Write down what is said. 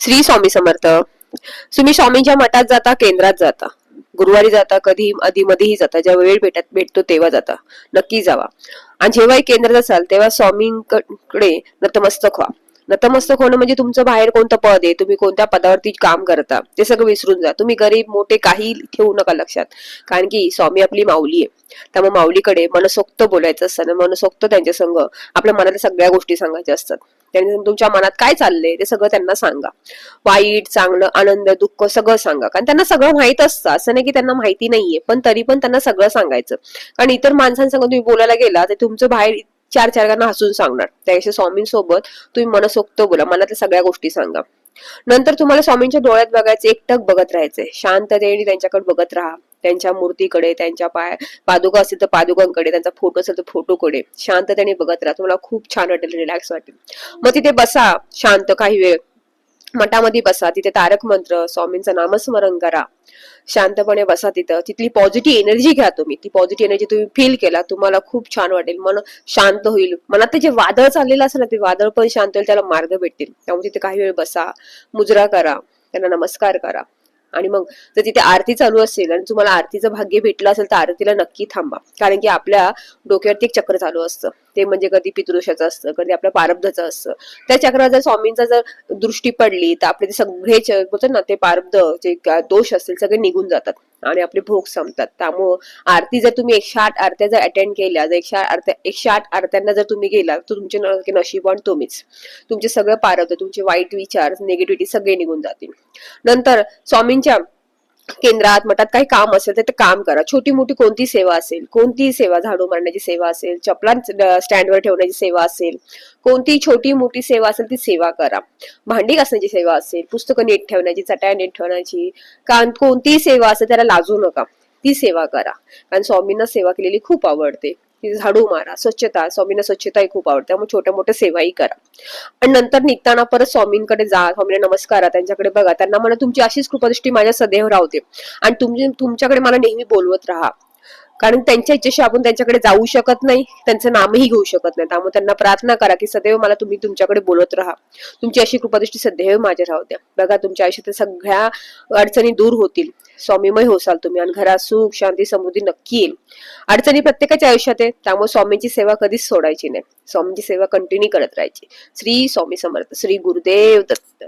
श्री स्वामी समर्थ. तुम्ही स्वामींच्या मठात जाता, केंद्रात जाता, गुरुवारी जाता, कधी मधीही जाता, जेव्हा वेळ भेटतो तेव्हा जाता. नक्की जावा. आणि जेव्हाही केंद्रात असाल तेव्हा स्वामींकडे नतमस्तक व्हा. नतमस्तक होणं म्हणजे तुमचं बाहेर कोणतं पद आहे, तुम्ही कोणत्या पदावरती काम करता, ते सगळं विसरून जा. तुम्ही गरीब मोठे काही ठेवू नका लक्षात, कारण की स्वामी आपली माऊली आहे. त्यामुळे माऊलीकडे मनसोक्त बोलायचं असतं ना, मनसोक्त त्यांच्या संग आपल्या मनातल्या सगळ्या गोष्टी सांगायच्या असतात. त्यांनी तुमच्या मनात काय चाललंय ते सगळं त्यांना सांगा. वाईट, चांगलं, आनंद, दुःख सगळं सांगा, कारण त्यांना सगळं माहित असतं. असं नाही की त्यांना माहिती नाहीये, पण तरी पण त्यांना सगळं सांगायचं. कारण इतर माणसांसंग तुम्ही बोलायला गेला तर तुमचं बाहेर चार चारांना हसून सांगणार. त्यापेक्षा स्वामींसोबत तुम्ही मनसोक्त बोला, मनातल्या सगळ्या गोष्टी सांगा. नंतर तुम्हाला स्वामींच्या डोळ्यात बघायचं, एकटक बघत राहायचंय, शांततेने त्यांच्याकडे बघत राहा. त्यांच्या मूर्तीकडे, त्यांच्या पादुका असतील तर पादुकांकडे, त्यांचा फोटो असेल तर फोटोकडे शांततेने बघत राहा. तुम्हाला खूप छान वाटेल, रिलॅक्स वाटेल. मग तिथे बसा शांत काही वेळ, मठामध्ये बसा, तिथे तारक मंत्र, स्वामींचं नामस्मरण करा, शांतपणे बसा तिथं. तिथली पॉझिटिव्ह एनर्जी घ्या तुम्ही. ती पॉझिटिव्ह एनर्जी तुम्ही फील केला, तुम्हाला खूप छान वाटेल, मन शांत होईल. मनात ते जे वादळ चाललेलं असेल ना, ते वादळ पण शांत होईल, त्याला मार्ग भेटतील. त्यामुळे तिथे काही वेळ बसा, मुजरा करा, त्यांना नमस्कार करा. आणि मग जर तिथे आरती चालू असेल आणि तुम्हाला आरतीचं भाग्य भेटलं असेल तर आरतीला नक्की थांबा, कारण की आपल्या डोक्यावरती एक चक्र चालू असतं. ते म्हणजे कधी पितृदोषाचं असतं, कधी आपल्या प्रारब्धाचं असतं. त्या चक्रावर जर स्वामींचा जर दृष्टी पडली तर आपले ते सगळे बोलतात ना, ते प्रारब्ध जे दोष असतील सगळे निघून जातात आणि आपले भोग संपतात. त्यामुळं आरती जर तुम्ही 108 आरत्या जर अटेंड केल्या, जर 108 आरत्यांना जर तुम्ही गेला तर तुमचे नशीबवान तुम्हीच. तुमचे सगळं प्रारब्ध, तुमचे वाईट विचार, निगेटिव्हिटी सगळे निघून जातील. नंतर स्वामींच्या केंद्रात मठात काही काम असेल तर ते काम करा. छोटी मोठी कोणती सेवा असेल, कोणती सेवा, झाडू मारण्याची सेवा असेल, चपला स्टँडवर ठेवण्याची सेवा असेल, कोणती छोटी मोठी सेवा असेल ती सेवा करा. भांडी घासण्याची सेवा असेल, पुस्तकं नीट ठेवण्याची, चटया नीट ठेवण्याची, कोणतीही सेवा असेल त्याला लाजू नका, ती सेवा करा. कारण स्वामींना सेवा केलेली खूप आवडते. झाडू मारा, स्वच्छता, स्वामींना स्वच्छताही खूप आवडते, त्यामुळे छोट्या मोठ्या सेवाही करा. आणि नंतर निघताना परत स्वामींकडे जा, स्वामींना नमस्कार, त्यांच्याकडे बघा, त्यांना म्हणा तुमची अशीच कृपादृष्टी माझ्या सदैव राहते आणि तुमच्याकडे मला नेहमी बोलवत राहा. कारण त्यांच्या इच्छेशी आपण त्यांच्याकडे जाऊ शकत नाही, त्यांचं नामही घेऊ शकत नाही. त्यामुळे त्यांना प्रार्थना करा की सदैव मला तुम्ही तुमच्याकडे बोलत राहा, तुमची अशी कृपादृष्टी सदैव माझ्या राहू द्या. बघा तुमच्या आयुष्यात सगळ्या अडचणी दूर होतील, स्वामीमय होसाल तुम्ही आणि घरात सुख शांती समृद्धी नक्की येईल. अडचणी प्रत्येकाच्या आयुष्यात आहे, त्यामुळे स्वामींची सेवा कधीच सोडायची नाही, स्वामींची सेवा कंटिन्यू करत राहायची. श्री स्वामी समर्थ. श्री गुरुदेव दत्त.